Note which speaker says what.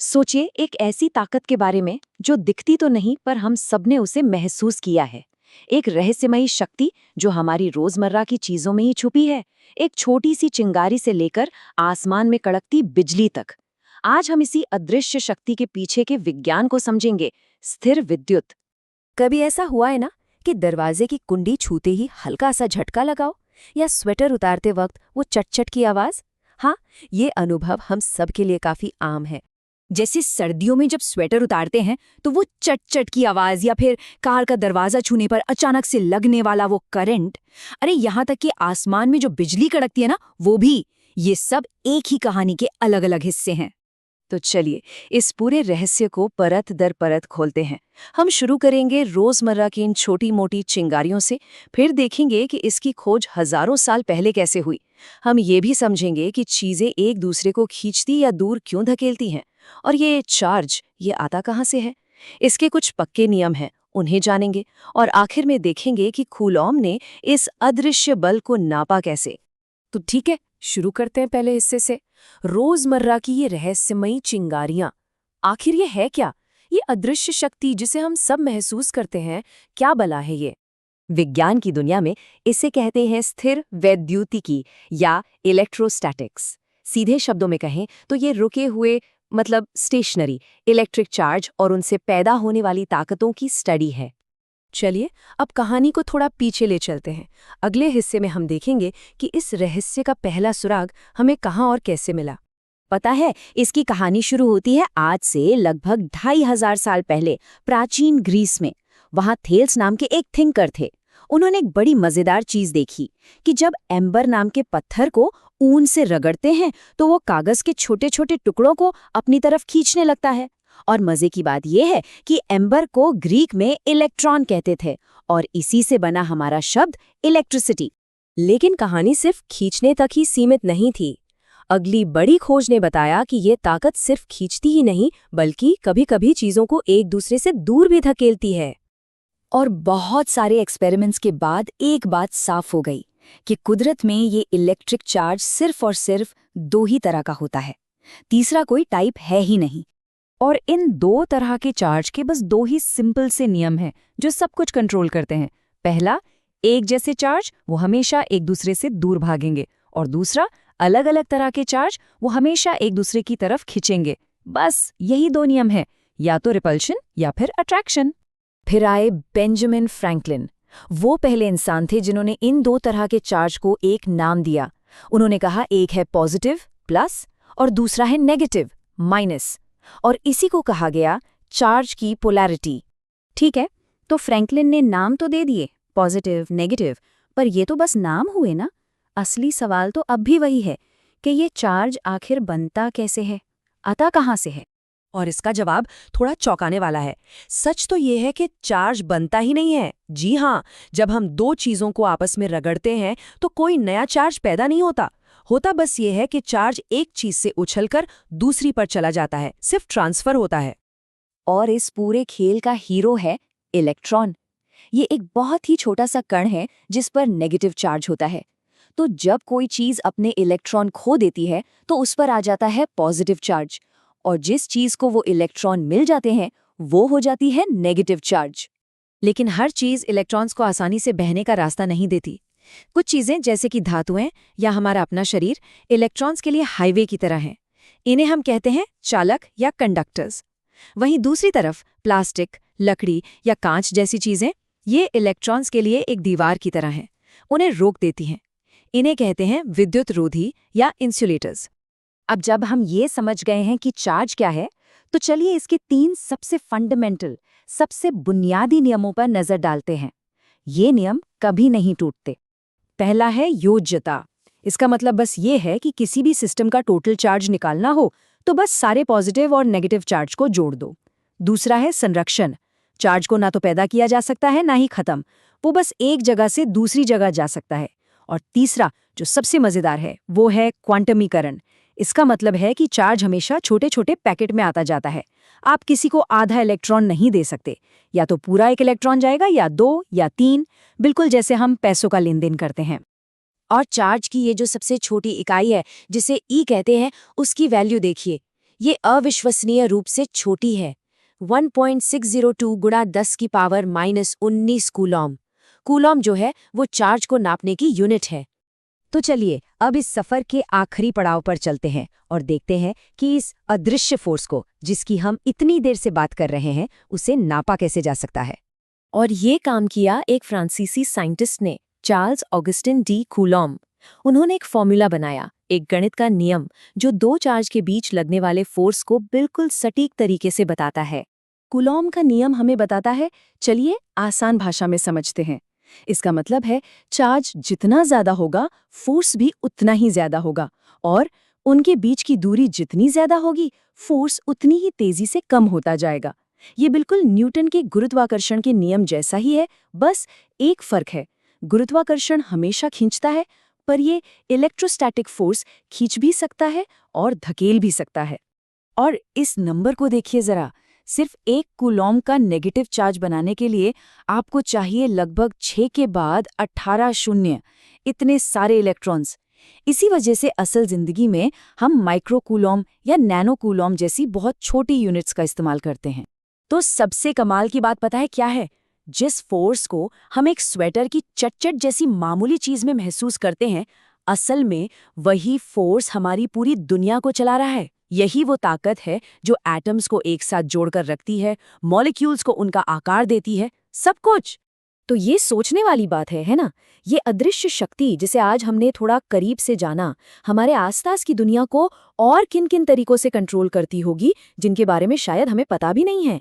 Speaker 1: सोचिए एक ऐसी ताकत के बारे में जो दिखती तो नहीं पर हम सबने उसे महसूस किया है। एक रहस्यमयी शक्ति जो हमारी रोजमर्रा की चीजों में ही छुपी है। एक छोटी सी चिंगारी से लेकर आसमान में कड़कती बिजली तक। आज हम इसी अदृश्य शक्ति के पीछे के विज्ञान को समझेंगे। स्थिर विद्युत।
Speaker 2: कभी ऐसा हुआ है ना कि दरवाजे की कुंडी छूते ही हल्का सा झटका लगाओ, या स्वेटर उतारते वक्त वो चटचट की आवाज। हाँ, ये अनुभव हम सब के लिए काफी आम है।
Speaker 3: जैसे सर्दियों में जब स्वेटर उतारते हैं तो वो चट चट की आवाज, या फिर कार का दरवाजा छूने पर अचानक से लगने वाला वो करंट। अरे यहाँ तक कि आसमान में जो बिजली कड़कती है ना, वो भी। ये सब एक ही कहानी के अलग अलग हिस्से हैं।
Speaker 1: तो चलिए इस पूरे रहस्य को परत दर परत खोलते हैं। हम शुरू करेंगे रोजमर्रा की इन छोटी मोटी चिंगारियों से। फिर देखेंगे कि इसकी खोज हजारों साल पहले कैसे हुई। हम ये भी समझेंगे कि चीजें एक दूसरे को खींचती या दूर क्यों धकेलती हैं। और ये चार्ज, ये आता कहाँ से है। इसके कुछ पक्के नियम हैं, उन्हें जानेंगे। और आखिर में देखेंगे कि कूलॉम ने इस अदृश्य बल को नापा कैसे।
Speaker 2: तो ठीक है, शुरू करते हैं पहले हिस्से से। रोजमर्रा की ये रहस्यमयी चिंगारियां, आखिर ये है क्या? ये अदृश्य शक्ति जिसे हम सब महसूस करते हैं, क्या बला है ये?
Speaker 1: विज्ञान की दुनिया में इसे कहते हैं स्थिर वैद्युतिकी या इलेक्ट्रोस्टैटिक्स। सीधे शब्दों में कहें तो ये रुके हुए, मतलब स्टेशनरी इलेक्ट्रिक चार्ज और उनसे पैदा होने वाली ताकतों की स्टडी है।
Speaker 2: चलिए अब कहानी को थोड़ा पीछे ले चलते हैं। अगले हिस्से में हम देखेंगे कि इस रहस्य का पहला सुराग हमें कहाँ और कैसे मिला।
Speaker 1: पता है, इसकी कहानी शुरू होती है आज से लगभग 2500 साल पहले, प्राचीन ग्रीस में। वहां थेल्स नाम के एक थिंकर थे। उन्होंने एक बड़ी मजेदार चीज देखी कि जब एम्बर नाम के पत्थर को ऊन से रगड़ते हैं तो वो कागज के छोटे छोटे टुकड़ों को अपनी तरफ खींचने लगता है। और मजे की बात यह है कि एम्बर को ग्रीक में इलेक्ट्रॉन कहते थे, और इसी से बना हमारा शब्द इलेक्ट्रिसिटी।
Speaker 2: लेकिन कहानी सिर्फ खींचने तक ही सीमित नहीं थी। अगली बड़ी खोज ने बताया कि ये ताकत सिर्फ खींचती ही नहीं, बल्कि कभी-कभी चीजों को एक दूसरे से दूर भी धकेलती है।
Speaker 3: और बहुत सारे एक्सपेरिमेंट्स के बाद एक बात साफ हो गई कि कुदरत में ये इलेक्ट्रिक चार्ज सिर्फ और सिर्फ दो ही तरह का होता है। तीसरा कोई टाइप है ही नहीं। और इन दो तरह के चार्ज के बस दो ही सिंपल से नियम हैं जो सब कुछ कंट्रोल करते हैं। पहला, एक जैसे चार्ज वो हमेशा एक दूसरे से दूर भागेंगे, और दूसरा, अलग अलग तरह के चार्ज वो हमेशा एक दूसरे की तरफ खींचेंगे। बस यही दो नियम हैं, या तो रिपल्शन या फिर अट्रैक्शन।
Speaker 2: फिर आए बेंजामिन फ्रैंकलिन। वो पहले इंसान थे जिन्होंने इन दो तरह के चार्ज को एक नाम दिया। उन्होंने कहा एक है पॉजिटिव प्लस और दूसरा है नेगेटिव माइनस, और इसी को कहा गया चार्ज की पोलैरिटी।
Speaker 3: ठीक है, तो फ्रैंकलिन ने नाम तो दे दिए, पॉजिटिव नेगेटिव, पर ये तो बस नाम हुए ना। असली सवाल तो अब भी वही है कि ये चार्ज आखिर बनता कैसे है, आता कहाँ से है।
Speaker 2: और इसका जवाब थोड़ा चौंकाने वाला है। सच तो ये है कि चार्ज बनता ही नहीं है। जी हाँ, जब हम दो चीजों को आपस में रगड़ते हैं तो कोई नया चार्ज पैदा नहीं होता बस ये है कि चार्ज एक चीज से उछलकर दूसरी पर चला जाता है, सिर्फ ट्रांसफर होता है।
Speaker 3: और इस पूरे खेल का हीरो है इलेक्ट्रॉन। ये एक बहुत ही छोटा सा कण है जिस पर नेगेटिव चार्ज होता है। तो जब कोई चीज अपने इलेक्ट्रॉन खो देती है तो उस पर आ जाता है पॉजिटिव चार्ज, और जिस चीज को वो इलेक्ट्रॉन मिल जाते हैं वो हो जाती है नेगेटिव चार्ज।
Speaker 1: लेकिन हर चीज इलेक्ट्रॉन्स को आसानी से बहने का रास्ता नहीं देती। कुछ चीजें जैसे कि धातुएं या हमारा अपना शरीर इलेक्ट्रॉन्स के लिए हाईवे की तरह हैं। इन्हें हम कहते हैं चालक या कंडक्टर्स। वहीं दूसरी तरफ प्लास्टिक, लकड़ी या कांच जैसी चीजें, ये इलेक्ट्रॉन्स के लिए एक दीवार की तरह हैं, उन्हें रोक देती हैं। इन्हें कहते हैं विद्युत रोधी या इंसुलेटर्स। अब जब हम ये समझ गए हैं कि चार्ज क्या है, तो चलिए इसके 3 सबसे फंडामेंटल, सबसे बुनियादी नियमों पर नजर डालते हैं। ये नियम कभी नहीं टूटते। पहला है योज्यता। इसका मतलब बस ये है कि किसी भी सिस्टम का टोटल चार्ज निकालना हो तो बस सारे पॉजिटिव और नेगेटिव चार्ज को जोड़ दो। दूसरा है संरक्षण। चार्ज को ना तो पैदा किया जा सकता है ना ही खत्म, वो बस एक जगह से दूसरी जगह जा सकता है। और तीसरा, जो सबसे मजेदार है, वो है क्वांटमीकरण। इसका मतलब है कि चार्ज हमेशा छोटे छोटे पैकेट में आता जाता है। आप किसी को आधा इलेक्ट्रॉन नहीं दे सकते, या तो पूरा एक इलेक्ट्रॉन जाएगा या 2 या 3, बिल्कुल जैसे हम पैसों का लेन देन करते हैं। और चार्ज की ये जो सबसे छोटी इकाई है जिसे ई कहते हैं, उसकी वैल्यू देखिए। ये अविश्वसनीय रूप से छोटी है। 1.602 गुणा 10 की पावर -19 कूलॉम। कूलॉम जो है वो चार्ज को नापने की यूनिट है।
Speaker 2: तो चलिए अब इस सफर के आखिरी पड़ाव पर चलते हैं और देखते हैं कि इस अदृश्य फोर्स को, जिसकी हम इतनी देर से बात कर रहे हैं, उसे नापा कैसे जा सकता है।
Speaker 1: और ये काम किया एक फ्रांसीसी साइंटिस्ट ने, चार्ल्स ऑगस्टिन डी कूलॉम। उन्होंने एक फॉर्मूला बनाया, एक गणित का नियम जो दो चार्ज के बीच लगने वाले फोर्स को बिल्कुल सटीक तरीके से बताता है। कूलॉम का नियम हमें बताता है, चलिए आसान भाषा में समझते हैं। इसका मतलब है चार्ज जितना ज्यादा होगा, फोर्स भी उतना ही ज्यादा होगा, और उनके बीच की दूरी जितनी ज्यादा होगी, फोर्स उतनी ही तेजी से कम होता जाएगा। ये बिल्कुल न्यूटन के गुरुत्वाकर्षण के नियम जैसा ही है, बस एक फर्क है, गुरुत्वाकर्षण हमेशा खींचता है, पर ये इलेक्ट्रोस्टैटिक फोर्स खींच भी सकता है और धकेल भी सकता है।
Speaker 3: और इस नंबर को देखिए जरा, सिर्फ एक कूलॉम का नेगेटिव चार्ज बनाने के लिए आपको चाहिए लगभग 6 के बाद 18 शून्य, इतने सारे इलेक्ट्रॉन्स। इसी वजह से असल जिंदगी में हम माइक्रो कूलॉम या नैनो कूलॉम जैसी बहुत छोटी यूनिट्स का इस्तेमाल करते हैं। तो सबसे कमाल की बात पता है क्या है? जिस फोर्स को हम एक स्वेटर की चटचट जैसी मामूली चीज में महसूस करते हैं, असल में वही फोर्स हमारी पूरी दुनिया को चला रहा है। यही वो ताकत है जो एटम्स को एक साथ जोड़कर रखती है, मॉलिक्यूल्स को उनका आकार देती है, सब कुछ।
Speaker 1: तो ये सोचने वाली बात है ना? ये अदृश्य शक्ति जिसे आज हमने थोड़ा करीब से जाना, हमारे आसपास की दुनिया को और किन किन तरीकों से कंट्रोल करती होगी, जिनके बारे में शायद हमें पता भी नहीं है।